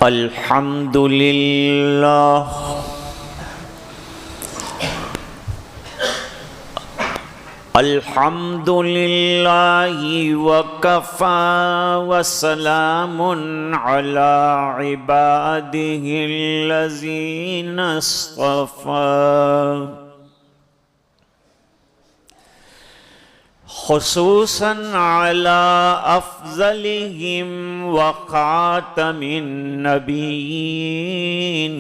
अल्हम्दुलिल्लाह अल्हम्दुलिल्लाहि वकफ़ा वसलामुन अला इबादिहिल्लज़ीना इस्तफ़ा खुसूसन अला अफ़ज़लिहिम व ख़ातमिन नबिय्यीन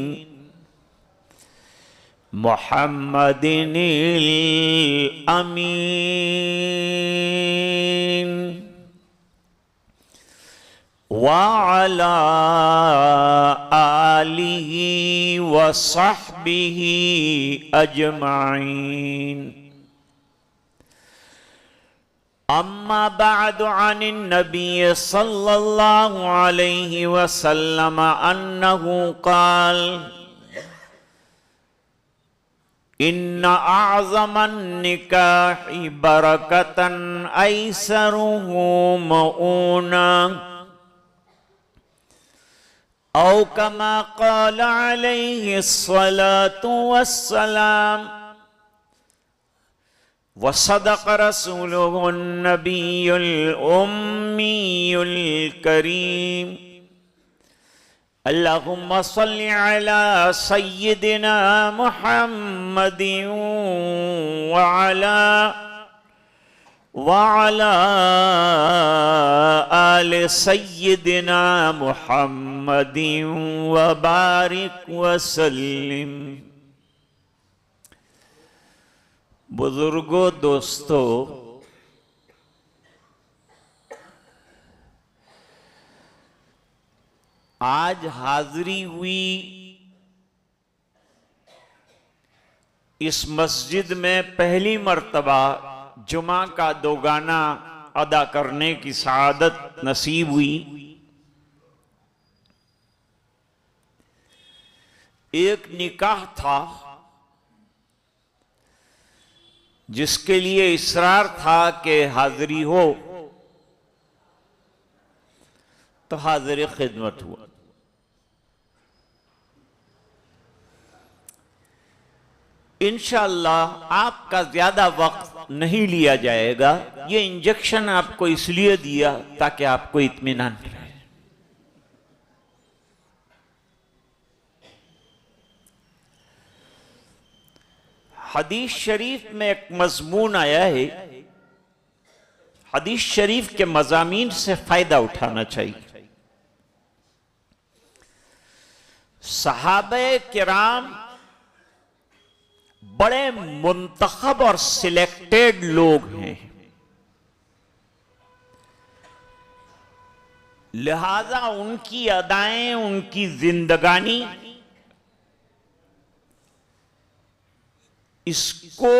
मुहम्मदिनिल अमीन व अला आलिहि व सहबिहि अजमाइन। अम्मा बअदु अनिन नबी सल्लल्लाहु अलैहि वसल्लम अन्नहु क़ाल इन्ना अअज़मन निकाहि बरकतन ऐसरुहु मऊना औ कमा क़ाल अलैहि अस्सलातु वस्सलाम वसदक़ रसूलुहुन नबियुल उम्मियुल करीम। अल्लाहुम्मा सल्लि अला सय्यिदिना मुहम्मदिन व अला आलि सय्यिदिना मुहम्मदिन व बारिक व सल्लिम। बुजुर्गों, दोस्तों, आज हाजिरी हुई इस मस्जिद में पहली मर्तबा जुमा का दोगाना अदा करने की सआदत नसीब हुई। एक निकाह था जिसके लिए इसरार था कि हाजिरी हो, तो हाजिर खिदमत हुआ। इंशाअल्लाह आपका ज्यादा वक्त नहीं लिया जाएगा। ये इंजेक्शन आपको इसलिए दिया ताकि आपको इत्मीनान रहे। हदीस शरीफ में एक मजमून आया है, हदीस शरीफ के मज़ामीन से फायदा उठाना चाहिए। सहाबे किराम बड़े मुंतखब और सिलेक्टेड लोग हैं, लिहाजा उनकी अदाएं, उनकी जिंदगानी इसको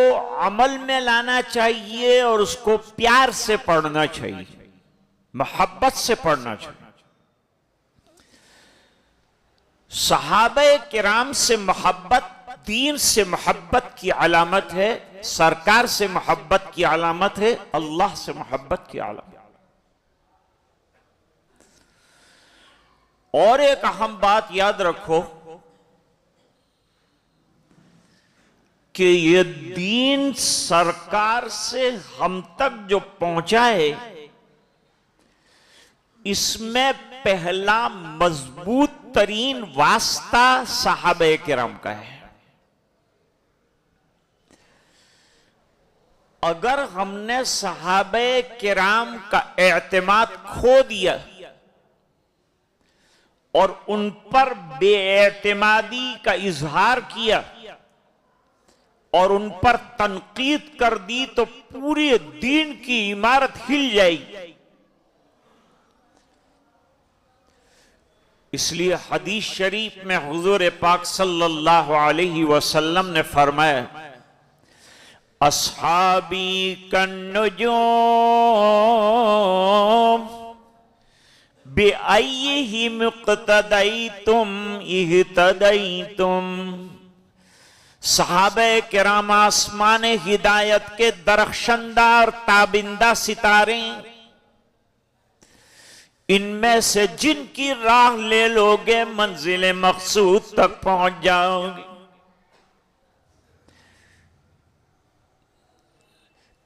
अमल में लाना चाहिए और उसको प्यार से पढ़ना चाहिए, मोहब्बत से पढ़ना चाहिए। सहाबे किराम से मोहब्बत दीन से मोहब्बत की अलामत है, सरकार से मोहब्बत की अलामत है, अल्लाह से मोहब्बत की अलामत। और एक अहम बात याद रखो कि ये दीन सरकार से हम तक जो पहुंचा है, इसमें पहला मजबूत तरीन वास्ता सहाबे किराम का है। अगर हमने सहाबे किराम का एतमाद खो दिया और उन पर बेएतमादी का इजहार किया और उन पर तनकीद कर दी, तो पूरे दीन की इमारत हिल जाएगी। इसलिए हदीस शरीफ में हुजूर पाक सल्लल्लाहु अलैहि वसल्लम ने फरमाया, अस्हाबी कन्नुजूम बिअय्यिहिम इक़्तदैतुम इह्तदैतुम। सहाबे किराम आसमान हिदायत के दरख्शंदार ताबिंदा सितारे, इनमें से जिनकी राह ले लोगे मंजिल मकसूद तक पहुंच जाओगे।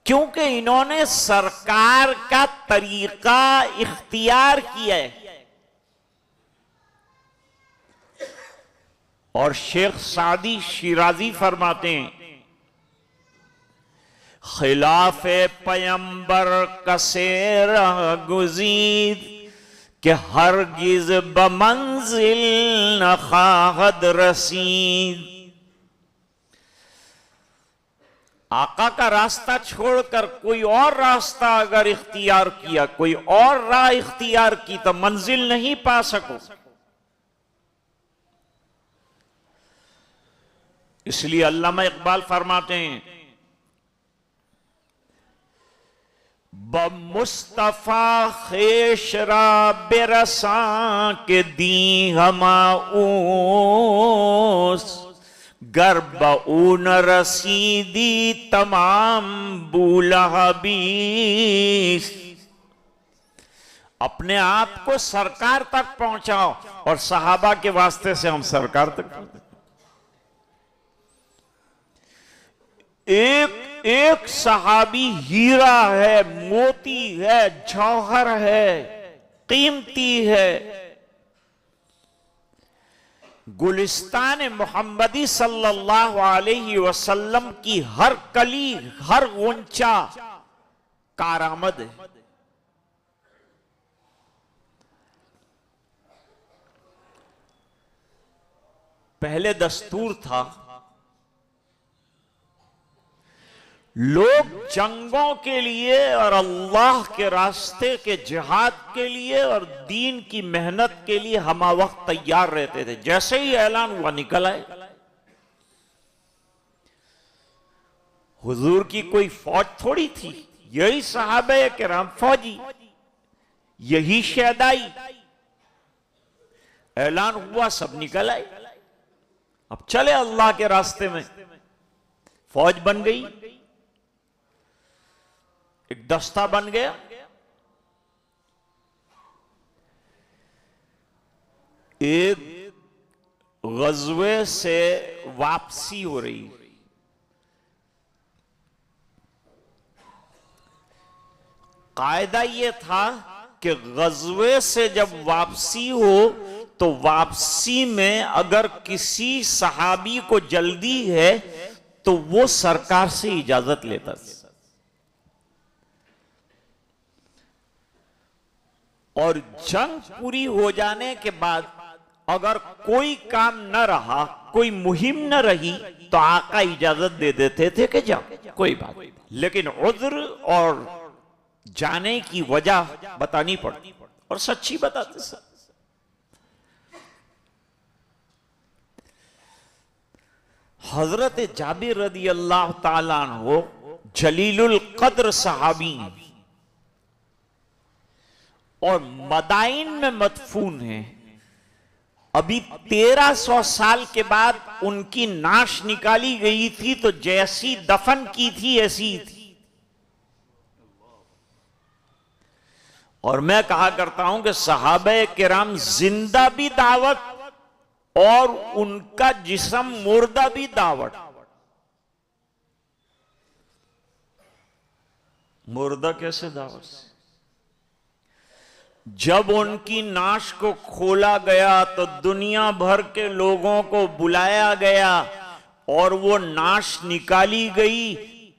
क्योंकि इन्होंने सरकार का तरीका इख्तियार किया है। और शेख सादी शिराजी फरमाते हैं, खिलाफ पैगंबर कसेर गुजीद कि हरगिज बमंजिल न खाहद रसीद। आका का रास्ता छोड़कर कोई और रास्ता अगर इख्तियार किया, कोई और राह इख्तियार की, तो मंजिल नहीं पा सको। इसलिए अल्लामा इकबाल फरमाते हैं, मुस्तफा खेशरा बेरसा के दी हमाऊस गर्ब ऊन रसीदी तमाम बूलहबीस। अपने आप को सरकार तक पहुंचाओ और सहाबा के वास्ते से हम सरकार तक। एक एक सहाबी हीरा है, मोती है, जौहर है, कीमती है। गुलिस्तान मोहम्मदी सल्लल्लाहु अलैहि वसल्लम की हर कली, हर गुंचा कारामद है। पहले दस्तूर था, लोग जंगों के लिए और अल्लाह के रास्ते के जिहाद के लिए और दीन की मेहनत के लिए हमा वक्त तैयार रहते थे। जैसे ही ऐलान हुआ निकल आए। हुजूर की कोई फौज थोड़ी थी, यही सहाबे किराम फौजी, यही शहदाई। ऐलान हुआ, सब निकल आए। अब चले अल्लाह के रास्ते में। फौज बन गई, एक दस्ता बन गया। एक गज़वे से वापसी हो रही। कायदा यह था कि गज़वे से जब वापसी हो तो वापसी में अगर किसी सहाबी को जल्दी है तो वो सरकार से इजाजत लेता था। और जंग पूरी हो जाने के बाद अगर कोई काम न रहा, कोई मुहिम न रही, तो आका इजाजत दे देते थे कि जाओ, कोई बात नहीं। लेकिन उज़्र और जाने की वजह बतानी पड़ती और सच्ची बताते सब। हजरत जाबिर रदी अल्लाह ताला अन्हु जलीलुल कद्र सहाबी और मदाइन में मदफून है। अभी 1300 साल के बाद उनकी नाश निकाली गई थी, तो जैसी दफन की थी ऐसी थी। और मैं कहा करता हूं कि सहाबे किराम जिंदा भी दावत और उनका जिस्म मुर्दा भी दावत। मुर्दा कैसे दावत? जब उनकी नाश को खोला गया तो दुनिया भर के लोगों को बुलाया गया और वो नाश निकाली गई।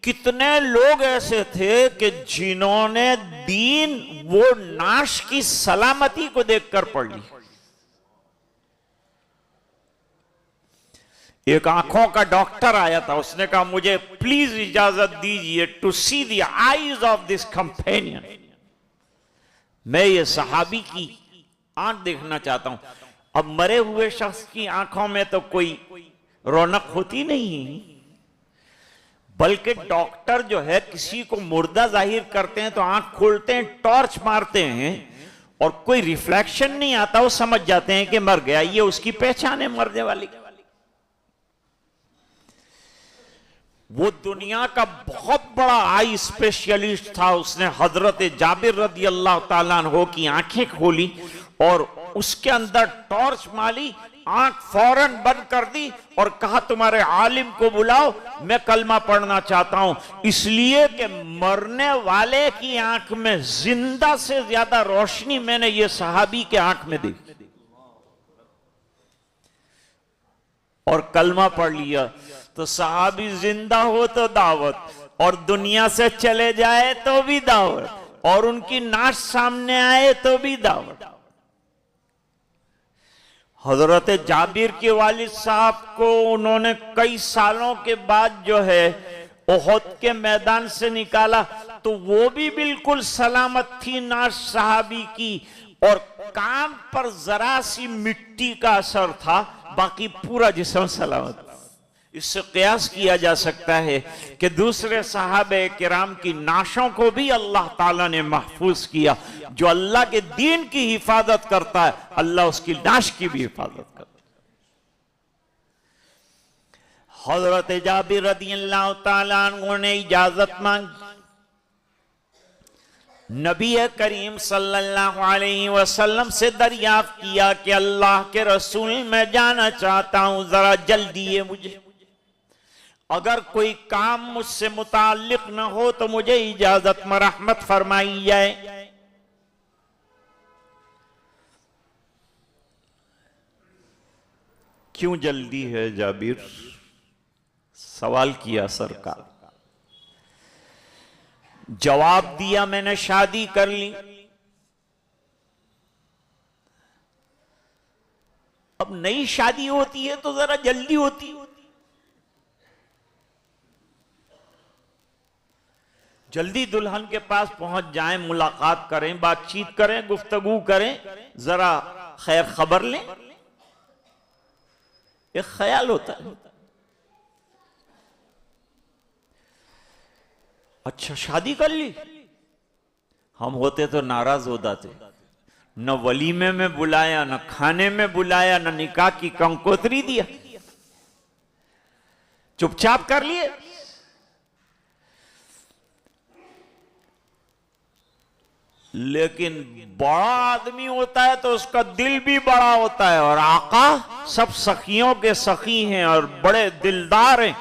कितने लोग ऐसे थे कि जिन्होंने दीन वो नाश की सलामती को देखकर पढ़ ली। एक आंखों का डॉक्टर आया था, उसने कहा मुझे प्लीज इजाजत दीजिए to see the eyes of this companion. मैं ये सहाबी की आंख देखना चाहता हूं। अब मरे हुए शख्स की आंखों में तो कोई रौनक होती नहीं, बल्कि डॉक्टर जो है किसी को मुर्दा जाहिर करते हैं तो आंख खोलते हैं, टॉर्च मारते हैं और कोई रिफ्लेक्शन नहीं आता, वो समझ जाते हैं कि मर गया। ये उसकी पहचान है मरने वाली। वो दुनिया का बहुत बड़ा आई स्पेशलिस्ट था। उसने हजरत जाबिर रदी अल्लाह ताला अन्हु की आंखें खोली और उसके अंदर टॉर्च मारी, आंख फौरन बंद कर दी और कहा तुम्हारे आलिम को बुलाओ, मैं कलमा पढ़ना चाहता हूं। इसलिए कि मरने वाले की आंख में जिंदा से ज्यादा रोशनी मैंने ये सहाबी के आंख में देखी और कलमा पढ़ लिया। तो सहाबी जिंदा हो तो दावत और दुनिया से चले जाए तो भी दावत और उनकी नाश सामने आए तो भी दावत। हजरत जाबिर के वालिद साहब को उन्होंने कई सालों के बाद जो है ओहद के मैदान से निकाला तो वो भी बिल्कुल सलामत थी नाश सहाबी की, और कान पर जरा सी मिट्टी का असर था, बाकी पूरा जिस्म सलामत। इससे कयास किया जा सकता है कि दूसरे सहाबे किराम की नाशों को भी अल्लाह ताला ने महफूज किया। जो अल्लाह के दीन की हिफाजत करता है, अल्लाह उसकी नाश की भी हिफाजत करता है। हजरत जाबिर रदियल्लाहु ताला अन्हु ने इजाजत मांगी, नबी करीम सल्लल्लाहु अलैहि वसल्लम से दरियाफ्त किया कि अल्लाह के रसूल मैं जाना चाहता हूं, जरा जल्दी है मुझे, अगर कोई काम मुझसे मुताल्लिक न हो तो मुझे इजाजत मरहमत फरमाई जाए। क्यों जल्दी है जाबिर? सवाल किया सरकार। जवाब दिया मैंने शादी कर ली, अब नई शादी होती है तो जरा जल्दी होती है, जल्दी दुल्हन के पास पहुंच जाएं, मुलाकात करें, बातचीत करें, गुफ्तगू करें, जरा खैर खबर लें, एक ख्याल होता है। अच्छा शादी कर ली? हम होते तो नाराज हो जाते, न वलीमे में बुलाया, न खाने में बुलाया, न निकाह की कंकोत्री दिया, चुपचाप कर लिए। लेकिन बड़ा आदमी होता है तो उसका दिल भी बड़ा होता है, और आका सब सखियों के सखी हैं और बड़े दिलदार हैं।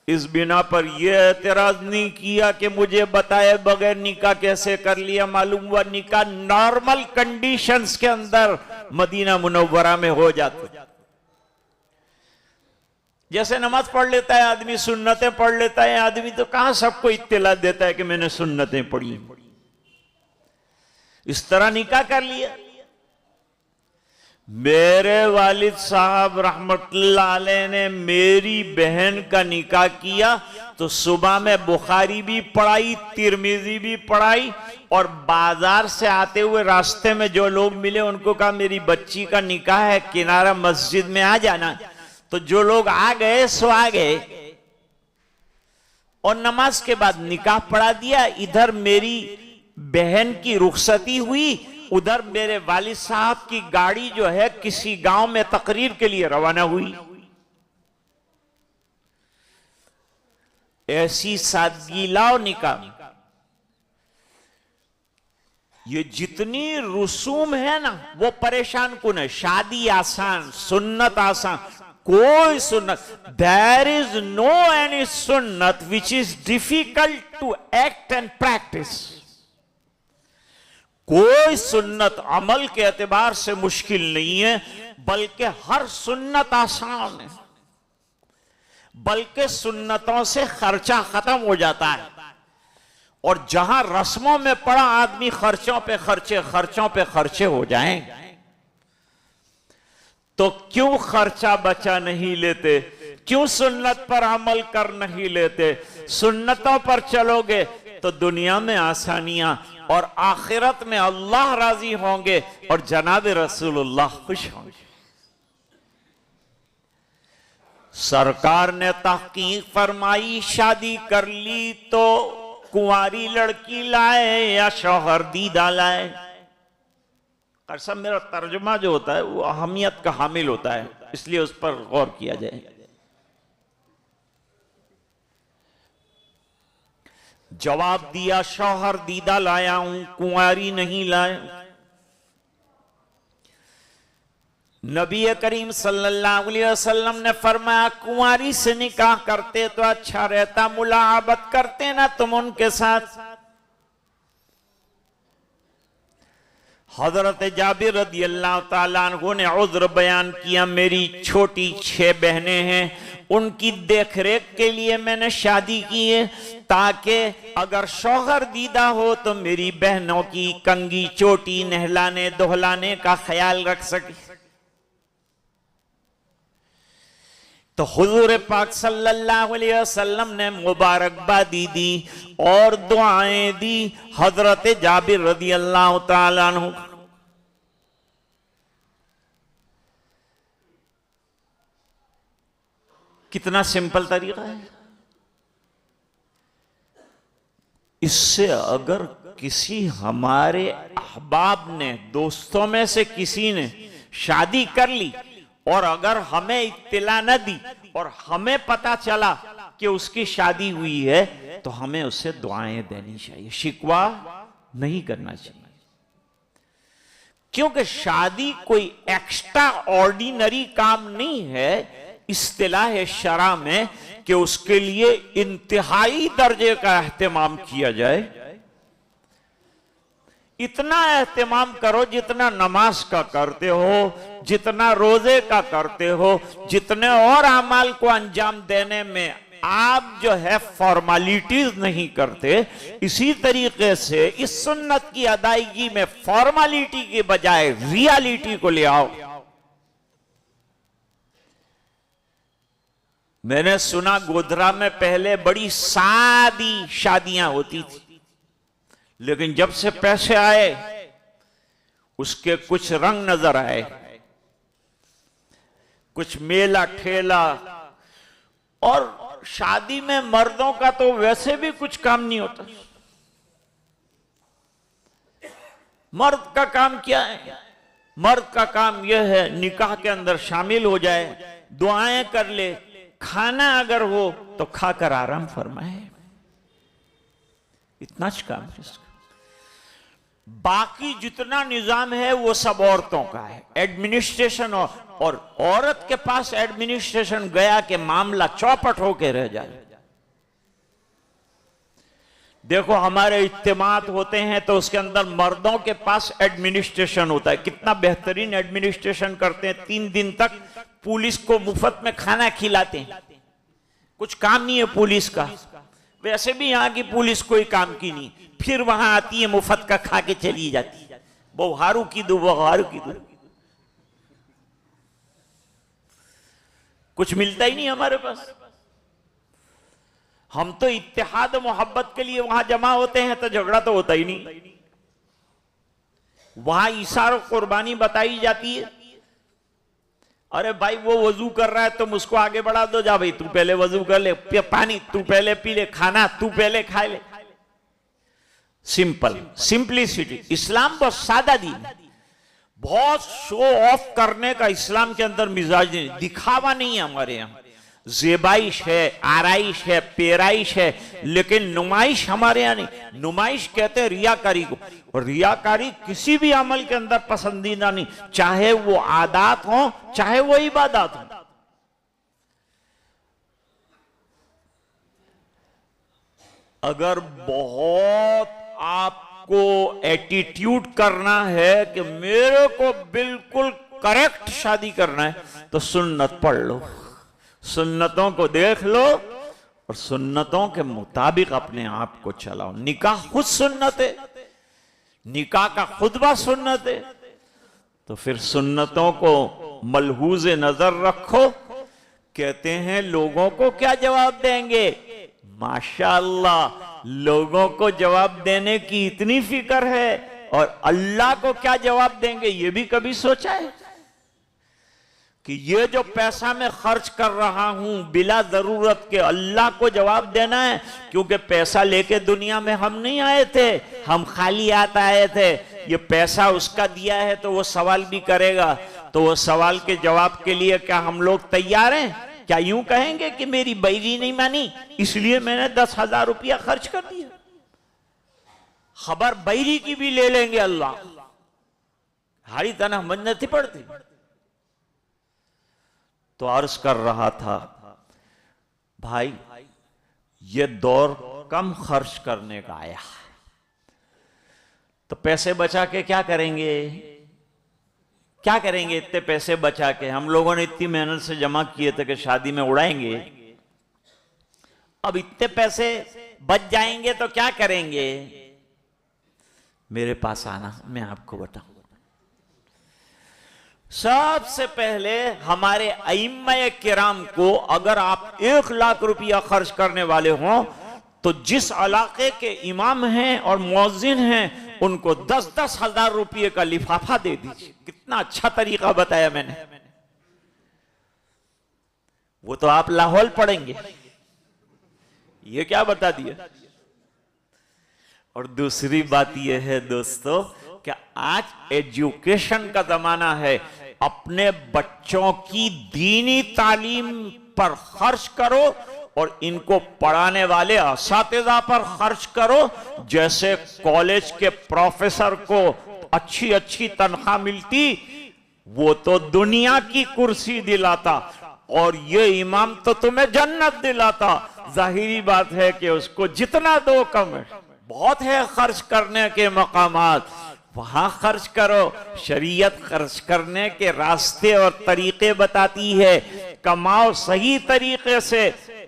इस बिना पर यह एतराज नहीं किया कि मुझे बताए बगैर निकाह कैसे कर लिया। मालूम हुआ निकाह नॉर्मल कंडीशंस के अंदर मदीना मुनव्वरा में हो जाता। जैसे नमाज पढ़ लेता है आदमी, सुन्नतें पढ़ लेता है आदमी, तो कहां सबको इत्तिला देता है कि मैंने सुन्नतें पढ़ी। इस तरह निकाह कर लिया। मेरे वालिद साहब रहमतुल्लाह अलैह ने मेरी बहन का निकाह किया तो सुबह में बुखारी भी पढ़ाई, तिरमिजी भी पढ़ाई, और बाजार से आते हुए रास्ते में जो लोग मिले उनको कहा मेरी बच्ची का निकाह है, किनारा मस्जिद में आ जाना। तो जो लोग आ गए सो आ गए, और नमाज के बाद निकाह पढ़ा दिया। इधर मेरी बहन की रुखसती हुई, उधर मेरे वालिद साहब की गाड़ी जो है किसी गांव में तकरीर के लिए रवाना हुई। ऐसी सादगी लाओ निकाह। ये जितनी रसूम है ना वो परेशान कुन है। शादी आसान, सुन्नत आसान, कोई सुन्नत, देयर इज नो एनी सुन्नत which is difficult to act and practice. कोई सुन्नत अमल के एतबार से मुश्किल नहीं है, बल्कि हर सुन्नत आसान है, बल्कि सुन्नतों से खर्चा खत्म हो जाता है। और जहां रस्मों में पड़ा आदमी खर्चों पे खर्चे, खर्चों पे खर्चे हो जाएं, तो क्यों खर्चा बचा नहीं लेते? क्यों सुन्नत पर अमल कर नहीं लेते? सुन्नतों पर चलोगे तो दुनिया में आसानियां और आखिरत में अल्लाह राजी होंगे और जनाब रसूलुल्लाह खुश होंगे। सरकार ने तहकीक फरमाई, शादी कर ली तो कुंवारी लड़की लाए या शौहर दीदा लाए। कसम, मेरा तर्जुमा जो होता है वो अहमियत का हामिल होता है, इसलिए उस पर गौर किया जाए। जवाब दिया, शौहर दीदा लाया हूं, कुंवारी नहीं लाया। नबी करीम सल्लल्लाहु अलैहि वसल्लम ने फरमाया, कुंवारी से निकाह करते तो अच्छा रहता, मुलाबत करते ना तुम उनके साथ। हजरत जाबिर रदी अल्लाह ताला अन्हु ने उज़्र बयान किया, मेरी छोटी 6 बहनें हैं, उनकी देखरेख के लिए मैंने शादी की है, ताकि अगर शौहर दीदा हो तो मेरी बहनों की कंगी चोटी नहलाने दोहलाने का ख्याल रख सके। तो हुजूर पाक सल्लल्लाहु अलैहि वसल्लम ने मुबारकबादी दी और दुआएं दी हजरत जाबिर रदी अल्लाह ताला अन्हु। कितना सिंपल तरीका है। इससे अगर किसी हमारे अहबाब ने, दोस्तों में से किसी ने शादी कर ली और अगर हमें इत्तिला न दी और हमें पता चला कि उसकी शादी हुई है, तो हमें उससे दुआएं देनी चाहिए, शिकवा नहीं करना चाहिए। क्योंकि शादी कोई एक्स्ट्रा ऑर्डिनरी काम नहीं है। इस्तिलाह शरा में कि उसके लिए इंतहाई दर्जे का एहतमाम किया जाए। इतना एहतमाम करो जितना नमाज का करते हो, जितना रोजे का करते हो, जितने और अमाल को अंजाम देने में आप जो है फॉर्मेलिटीज नहीं करते, इसी तरीके से इस सुन्नत की अदायगी में फॉर्मेलिटी के बजाय रियलिटी को ले आओ। मैंने सुना गोधरा में पहले बड़ी सादी शादियां होती थी, लेकिन जब से पैसे आए उसके कुछ रंग नजर आए, कुछ मेला ठेला। और शादी में मर्दों का तो वैसे भी कुछ काम नहीं होता। मर्द का काम क्या है? मर्द का काम यह है निकाह के अंदर शामिल हो जाए, दुआएं कर ले, खाना अगर हो तो खाकर आराम फरमाए, इतना काम है इसका। बाकी जितना निजाम है वो सब औरतों का है, एडमिनिस्ट्रेशन। और औरत के पास एडमिनिस्ट्रेशन गया कि मामला चौपट होके रह जाए। देखो हमारे इज्तिमात होते हैं तो उसके अंदर मर्दों के पास एडमिनिस्ट्रेशन होता है, कितना बेहतरीन एडमिनिस्ट्रेशन करते हैं। 3 दिन तक पुलिस को मुफ्त में खाना खिलाते हैं, कुछ काम नहीं है पुलिस का। वैसे भी यहां की पुलिस कोई काम की नहीं, फिर वहां आती है मुफ्त का खा के चली जाती है। बहुहारू की दो, बहुहारू की दो, कुछ मिलता ही नहीं हमारे पास। हम तो इत्तेहाद मोहब्बत के लिए वहां जमा होते हैं तो झगड़ा तो होता ही नहीं। वहां इशारा कुर्बानी बताई जाती है। अरे भाई वो वजू कर रहा है तुम उसको आगे बढ़ा दो, जा भाई तू पहले वजू कर ले, पानी तू पहले पी ले, खाना तू पहले खा ले। Simple, simplicity. इस्लाम बहुत सादा दीन है। बहुत शो ऑफ करने का इस्लाम के अंदर मिजाज नहीं, दिखावा नहीं है हमारे यहां। ज़ेबाइश है, आराइश है, पेराइश है, लेकिन नुमाइश हमारे यहां नहीं। नुमाइश कहते हैं रियाकारी को, और रियाकारी किसी भी अमल के अंदर पसंदीदा नहीं, चाहे वो आदात हो चाहे वो इबादत हो। अगर बहुत आपको एटीट्यूड करना है कि मेरे को बिल्कुल करेक्ट शादी करना है, तो सुन्नत पढ़ लो, सुन्नतों को देख लो और सुन्नतों के मुताबिक अपने आप को चलाओ। निकाह खुद सुन्नत है, निकाह का खुतबा सुन्नत है, तो फिर सुन्नतों को मलहूज नजर रखो। कहते हैं लोगों को क्या जवाब देंगे? माशाअल्लाह, लोगों को जवाब देने की इतनी फिक्र है, और अल्लाह को क्या जवाब देंगे ये भी कभी सोचा है कि ये जो पैसा मैं खर्च कर रहा हूं बिला जरूरत के, अल्लाह को जवाब देना है। क्योंकि पैसा लेके दुनिया में हम नहीं आए थे, हम खाली हाथ आए थे। ये पैसा उसका दिया है तो वो सवाल भी करेगा, तो वो सवाल के जवाब के लिए क्या हम लोग तैयार हैं? क्या यूं कहेंगे कि मेरी बैरी नहीं मानी इसलिए मैंने 10,000 रुपया खर्च कर दिया? खबर बैरी की भी ले लेंगे अल्लाह, हारी तना मंद नहीं पड़ती। तो अर्ज कर रहा था भाई, ये दौर कम खर्च करने का आया, तो पैसे बचा के क्या करेंगे, क्या करेंगे इतने पैसे बचा के? हम लोगों ने इतनी मेहनत से जमा किए थे कि शादी में उड़ाएंगे, अब इतने पैसे बच जाएंगे तो क्या करेंगे? मेरे पास आना, मैं आपको बताऊं। सबसे पहले हमारे अइम्मा किराम को, अगर आप 1 लाख रुपया खर्च करने वाले हों तो जिस इलाके के इमाम हैं और मुअज्जिन हैं उनको 10-10 हजार रुपये का लिफाफा दे दीजिए। कितना अच्छा तरीका बताया मैंने। वो तो आप लाहौल पढ़ेंगे, ये क्या बता दिया। और दूसरी बात यह है दोस्तों कि आज एजुकेशन का जमाना है, अपने बच्चों की दीनी तालीम पर खर्च करो और इनको पढ़ाने वाले असातिज़ा पर खर्च करो। जैसे कॉलेज के प्रोफेसर को अच्छी अच्छी तनख्वाह मिलती, वो तो दुनिया की कुर्सी दिलाता, और ये इमाम तो तुम्हें जन्नत दिलाता। जाहिरी बात है कि उसको जितना दो कम है। बहुत है खर्च करने के मकामात, वहां खर्च करो। शरीयत खर्च करने के रास्ते और तरीके बताती है। कमाओ सही तरीके से,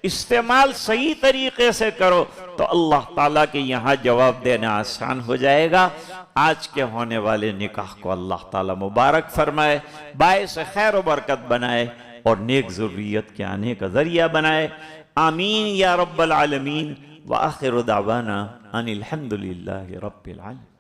इस्तेमाल सही तरीके से करो तो अल्लाह ताला के यहाँ जवाब देना आसान हो जाएगा। आज के होने वाले निकाह को अल्लाह ताला मुबारक फरमाए, बायस खैर और बरकत बनाए और नेक ज़ुर्रियत के आने का जरिया बनाए। आमीन या रब्बल आलमीन। व आखिर दावाना अनिल हम्दुलिल्लाहि रब्बिल आलमीन।